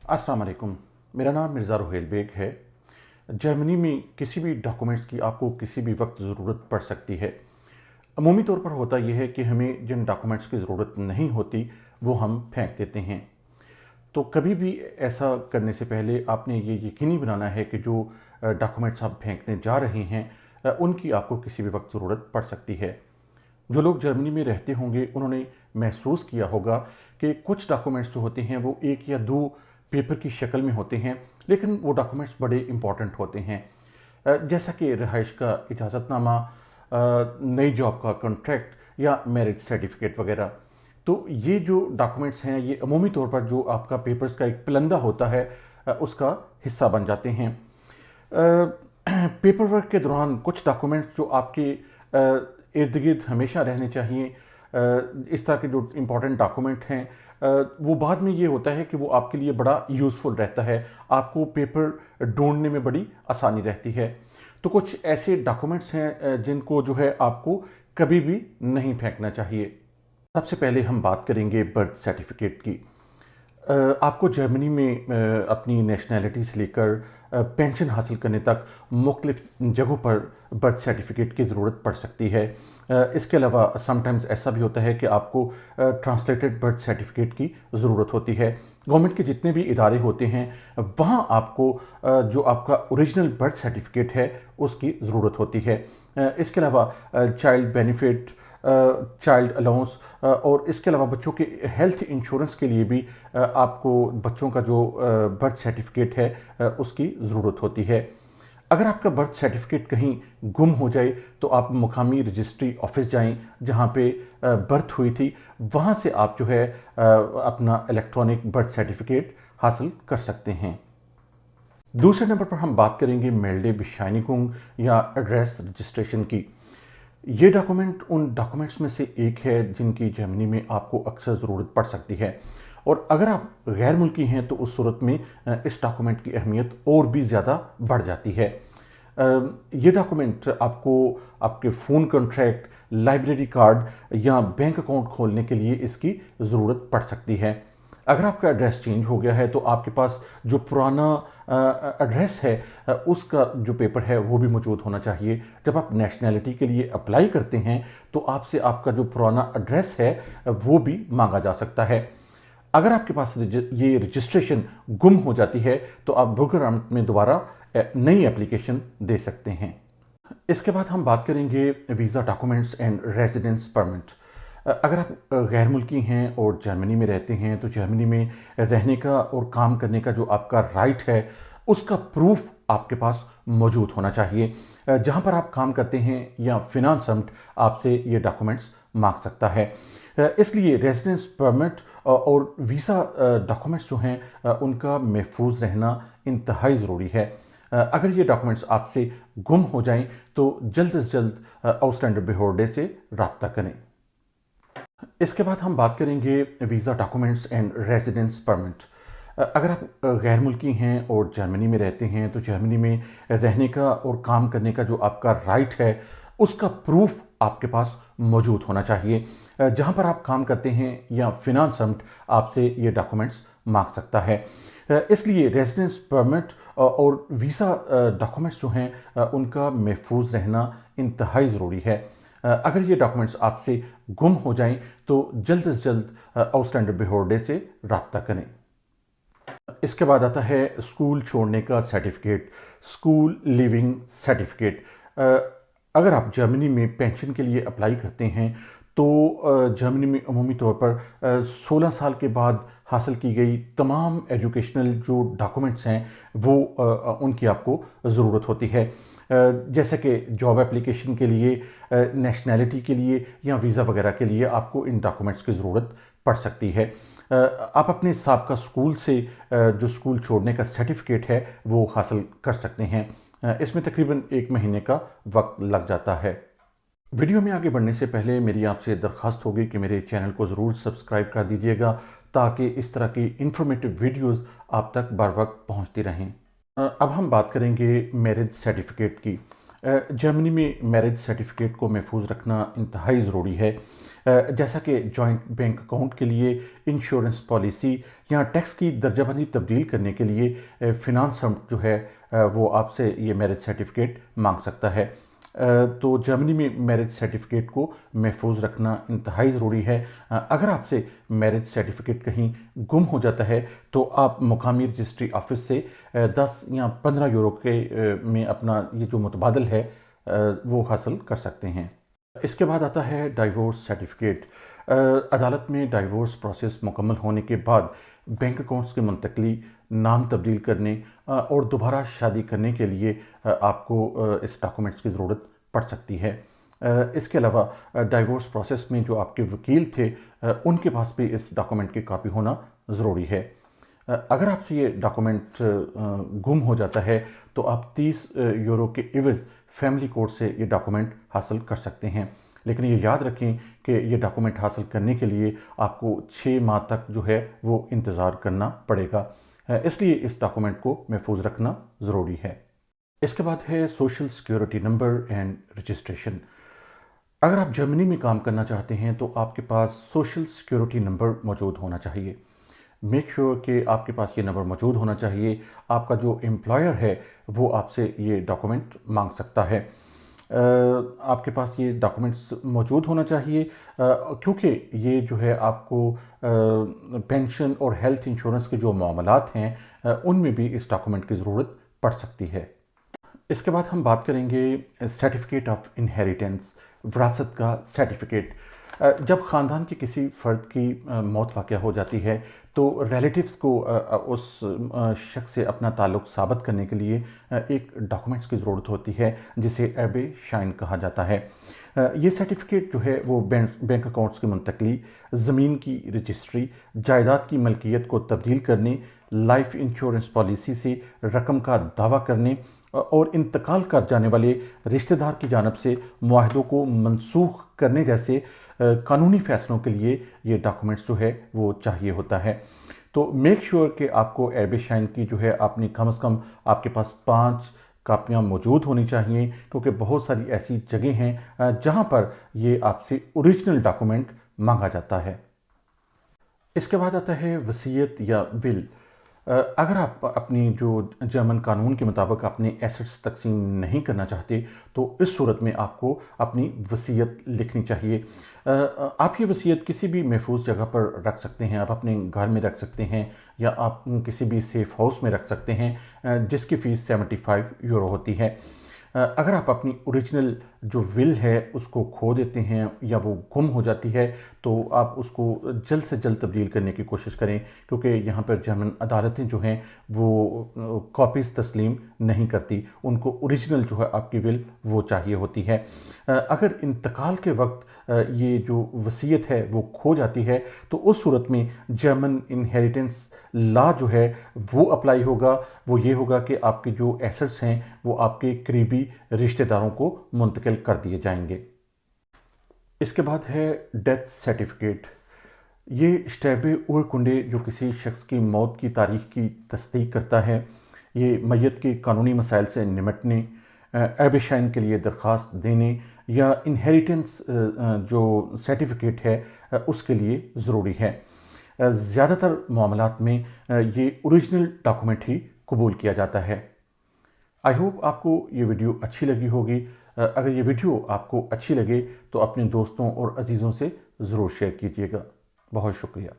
अस्सलाम वालेकुम। मेरा नाम मिर्ज़ा रुहेल बेग है। जर्मनी में किसी भी डॉक्यूमेंट्स की आपको किसी भी वक्त ज़रूरत पड़ सकती है। अमूमी तौर पर होता यह है कि हमें जिन डॉक्यूमेंट्स की ज़रूरत नहीं होती वो हम फेंक देते हैं। तो कभी भी ऐसा करने से पहले आपने ये यकीनी बनाना है कि जो डॉक्यूमेंट्स आप फेंकने जा रहे हैं उनकी आपको किसी भी वक्त ज़रूरत पड़ सकती है। जो लोग जर्मनी में रहते होंगे उन्होंने महसूस किया होगा कि कुछ डॉक्यूमेंट्स जो होते हैं वो एक या दो पेपर की शक्ल में होते हैं, लेकिन वो डॉक्यूमेंट्स बड़े इंपॉर्टेंट होते हैं। जैसा कि रिहाइश का इजाज़तनामा, नई जॉब का कॉन्ट्रैक्ट या मैरिज सर्टिफिकेट वगैरह। तो ये जो डॉक्यूमेंट्स हैं ये अमूमी तौर पर जो आपका पेपर्स का एक पलंदा होता है उसका हिस्सा बन जाते हैं। पेपर वर्क के दौरान कुछ डॉक्यूमेंट्स जो आपके इर्द गिर्द हमेशा रहने चाहिए, इस तरह के जो इम्पोर्टेंट डॉक्यूमेंट हैं वो बाद में ये होता है कि वो आपके लिए बड़ा यूज़फुल रहता है, आपको पेपर ढूंढने में बड़ी आसानी रहती है। तो कुछ ऐसे डॉक्यूमेंट्स हैं जिनको जो है आपको कभी भी नहीं फेंकना चाहिए। सबसे पहले हम बात करेंगे बर्थ सर्टिफिकेट की। आपको जर्मनी में अपनी नेशनैलिटी से लेकर पेंशन हासिल करने तक मुख्तलिफ जगहों पर बर्थ सर्टिफिकेट की ज़रूरत पड़ सकती है। इसके अलावा समटाइम्स ऐसा भी होता है कि आपको ट्रांसलेटेड बर्थ सर्टिफिकेट की ज़रूरत होती है। गवर्नमेंट के जितने भी इदारे होते हैं वहाँ आपको जो आपका ओरिजिनल बर्थ सर्टिफिकेट है उसकी ज़रूरत होती है। इसके अलावा चाइल्ड बेनिफिट, चाइल्ड अलाउंस और इसके अलावा बच्चों के हेल्थ इंश्योरेंस के लिए भी आपको बच्चों का जो बर्थ सर्टिफिकेट है उसकी ज़रूरत होती है। अगर आपका बर्थ सर्टिफिकेट कहीं गुम हो जाए तो आप मुकामी रजिस्ट्री ऑफिस जाएं जहां पे बर्थ हुई थी, वहां से आप जो है अपना इलेक्ट्रॉनिक बर्थ सर्टिफिकेट हासिल कर सकते हैं। दूसरे नंबर पर हम बात करेंगे मेल्डे बिशाइनिकुंग या एड्रेस रजिस्ट्रेशन की। ये डॉक्यूमेंट उन डॉक्यूमेंट्स में से एक है जिनकी जर्मनी में आपको अक्सर ज़रूरत पड़ सकती है, और अगर आप गैर मुल्की हैं तो उस सूरत में इस डॉक्यूमेंट की अहमियत और भी ज़्यादा बढ़ जाती है। ये डॉक्यूमेंट आपको आपके फ़ोन कॉन्ट्रैक्ट, लाइब्रेरी कार्ड या बैंक अकाउंट खोलने के लिए इसकी ज़रूरत पड़ सकती है। अगर आपका एड्रेस चेंज हो गया है तो आपके पास जो पुराना एड्रेस है उसका जो पेपर है वो भी मौजूद होना चाहिए। जब आप नेशनैलिटी के लिए अप्लाई करते हैं तो आपसे आपका जो पुराना एड्रेस है वो भी मांगा जा सकता है। अगर आपके पास ये रजिस्ट्रेशन गुम हो जाती है तो आप बुरगरामट में दोबारा नई एप्लीकेशन दे सकते हैं। इसके बाद हम बात करेंगे visa documents and residence permit. अगर आप गैर मुल्की हैं और जर्मनी में रहते हैं तो जर्मनी में रहने का और काम करने का जो आपका राइट है उसका प्रूफ आपके पास मौजूद होना चाहिए। जहां पर आप काम करते हैं या फिनांसम्ट आपसे ये डॉक्यूमेंट्स मांग सकता है। इसलिए रेजिडेंस परमिट और वीज़ा डॉक्यूमेंट्स जो हैं उनका महफूज रहना इंतहाई ज़रूरी है। अगर ये डॉक्यूमेंट्स आपसे गुम हो जाएं तो जल्द से जल्द आउटस्टैंडर बिहोर्डे से रब्ता करें। इसके बाद हम बात करेंगे visa documents and residence permit. अगर आप गैर मुल्की हैं और जर्मनी में रहते हैं तो जर्मनी में रहने का और काम करने का जो आपका राइट है उसका प्रूफ आपके पास मौजूद होना चाहिए। जहां पर आप काम करते हैं या फिनांसम्ट आपसे ये डॉक्यूमेंट्स मांग सकता है। इसलिए रेजिडेंस परमिट और वीज़ा डॉक्यूमेंट्स जो हैं उनका महफूज रहना इंतहाई ज़रूरी है। अगर ये डॉक्यूमेंट्स आपसे गुम हो जाएं तो जल्द से जल्द आउटस्टैंडर बिहोर्डे से रब्ता करें। इसके बाद आता है स्कूल छोड़ने का सर्टिफिकेट, स्कूल लिविंग सर्टिफिकेट। अगर आप जर्मनी में पेंशन के लिए अप्लाई करते हैं तो जर्मनी में अमूमी तौर पर 16 साल के बाद हासिल की गई तमाम एजुकेशनल जो डॉक्यूमेंट्स हैं वो उनकी आपको ज़रूरत होती है। जैसे कि जॉब एप्लीकेशन के लिए, नेशनैलिटी के लिए या वीज़ा वगैरह के लिए आपको इन डॉक्यूमेंट्स की ज़रूरत पड़ सकती है। आप अपने साबका स्कूल से जो स्कूल छोड़ने का सर्टिफिकेट है वो हासिल कर सकते हैं। इसमें तकरीबन 1 महीने का वक्त लग जाता है। वीडियो में आगे बढ़ने से पहले मेरी आपसे दरख्वास्त होगी कि मेरे चैनल को ज़रूर सब्सक्राइब कर दीजिएगा ताकि इस तरह की इंफॉर्मेटिव वीडियोस आप तक बर वक्त पहुँचती रहें। अब हम बात करेंगे मैरिज सर्टिफिकेट की। जर्मनी में मैरिज सर्टिफिकेट को महफूज रखना इंतहाई ज़रूरी है। جیسا کہ جوائنٹ بینک اکاؤنٹ کے لیے انشورنس پالیسی یا ٹیکس کی درجہ بندی تبدیل کرنے کے لیے فنانس جو ہے وہ آپ سے یہ میرج سرٹیفکیٹ مانگ سکتا ہے۔ تو جرمنی میں میرج سرٹیفکیٹ کو محفوظ رکھنا انتہائی ضروری ہے۔ اگر آپ سے میرج سرٹیفکیٹ کہیں گم ہو جاتا ہے تو آپ مقامی رجسٹری آفس سے 10 یا 15 یورو کے میں اپنا یہ جو متبادل ہے وہ حاصل کر سکتے ہیں۔ اس کے بعد آتا ہے ڈائیورس سرٹیفکیٹ۔ عدالت میں ڈائیورس پروسیس مکمل ہونے کے بعد بینک اکاؤنٹس کی منتقلی، نام تبدیل کرنے اور دوبارہ شادی کرنے کے لیے آپ کو اس ڈاکومنٹس کی ضرورت پڑ سکتی ہے۔ اس کے علاوہ ڈائیورس پروسیس میں جو آپ کے وکیل تھے ان کے پاس بھی اس ڈاکومنٹ کی کاپی ہونا ضروری ہے۔ اگر آپ سے یہ ڈاکومنٹ گم ہو جاتا ہے تو آپ 30 یورو کے عوض فیملی کورٹ سے یہ ڈاکومنٹ حاصل کر سکتے ہیں، لیکن یہ یاد رکھیں کہ یہ ڈاکومنٹ حاصل کرنے کے لیے آپ کو 6 ماہ تک جو ہے وہ انتظار کرنا پڑے گا، اس لیے اس ڈاکومنٹ کو محفوظ رکھنا ضروری ہے۔ اس کے بعد ہے social security number and registration. اگر آپ جرمنی میں کام کرنا چاہتے ہیں تو آپ کے پاس سوشل سیکیورٹی نمبر موجود ہونا چاہیے۔ میک شیور کہ آپ کے پاس یہ نمبر موجود ہونا چاہیے۔ آپ کا جو امپلائر ہے وہ آپ سے یہ ڈاکومنٹ مانگ سکتا ہے۔ آپ کے پاس یہ ڈاکومنٹس موجود ہونا چاہیے کیونکہ یہ جو ہے آپ کو پینشن اور ہیلتھ انشورنس کے جو معاملات ہیں ان میں بھی اس ڈاکومنٹ کی ضرورت پڑ سکتی ہے۔ اس کے بعد ہم بات کریں گے سرٹیفکیٹ آف انہیریٹنس، وراثت کا سرٹیفکیٹ۔ جب خاندان کے کسی فرد کی موت واقع ہو جاتی ہے تو ریلیٹیوز کو اس شخص سے اپنا تعلق ثابت کرنے کے لیے ایک ڈاکومنٹس کی ضرورت ہوتی ہے جسے ایبے شائن کہا جاتا ہے۔ یہ سرٹیفکیٹ جو ہے وہ بینک اکاؤنٹس کی منتقلی، زمین کی رجسٹری، جائیداد کی ملکیت کو تبدیل کرنے، لائف انشورنس پالیسی سے رقم کا دعویٰ کرنے اور انتقال کر جانے والے رشتہ دار کی جانب سے معاہدوں کو منسوخ کرنے جیسے قانونی فیصلوں کے لیے یہ ڈاکومنٹس جو ہے وہ چاہیے ہوتا ہے۔ تو میک شیور کہ آپ کو ایبے شائن کی جو ہے اپنی کم از کم آپ کے پاس 5 کاپیاں موجود ہونی چاہیے، کیونکہ بہت ساری ایسی جگہیں ہیں جہاں پر یہ آپ سے اوریجنل ڈاکومنٹ مانگا جاتا ہے۔ اس کے بعد آتا ہے وصیت یا ول۔ اگر آپ اپنی جو جرمن قانون کے مطابق اپنے ایسٹس تقسیم نہیں کرنا چاہتے تو اس صورت میں آپ کو اپنی وصیت لکھنی چاہیے۔ آپ یہ وصیت کسی بھی محفوظ جگہ پر رکھ سکتے ہیں، آپ اپنے گھر میں رکھ سکتے ہیں یا آپ کسی بھی سیف ہاؤس میں رکھ سکتے ہیں جس کی فیس 75 یورو ہوتی ہے۔ اگر آپ اپنی اوریجنل جو ول ہے اس کو کھو دیتے ہیں یا وہ گم ہو جاتی ہے تو آپ اس کو جلد سے جلد تبدیل کرنے کی کوشش کریں، کیونکہ یہاں پر جرمن عدالتیں جو ہیں وہ کاپیز تسلیم نہیں کرتی، ان کو اوریجنل جو ہے آپ کی ول وہ چاہیے ہوتی ہے۔ اگر انتقال کے وقت یہ جو وصیت ہے وہ کھو جاتی ہے تو اس صورت میں جرمن انہیریٹنس لا جو ہے وہ اپلائی ہوگا۔ وہ یہ ہوگا کہ آپ کے جو ایسٹس ہیں وہ آپ کے قریبی رشتہ داروں کو منتقل کر دیے جائیں گے۔ اس کے بعد ہے ڈیتھ سرٹیفکیٹ۔ یہ شٹیبے اورکنڈے جو کسی شخص کی موت کی تاریخ کی تصدیق کرتا ہے۔ یہ میت کے قانونی مسائل سے نمٹنے، ایبے شائن کے لیے درخواست دینے یا انہیریٹنس جو سرٹیفکیٹ ہے اس کے لیے ضروری ہے۔ زیادہ تر معاملات میں یہ اوریجنل ڈاکومنٹ ہی قبول کیا جاتا ہے۔ آئی ہوپ آپ کو یہ ویڈیو اچھی لگی ہوگی۔ اگر یہ ویڈیو آپ کو اچھی لگے تو اپنے دوستوں اور عزیزوں سے ضرور شیئر کیجیے گا۔ بہت شکریہ۔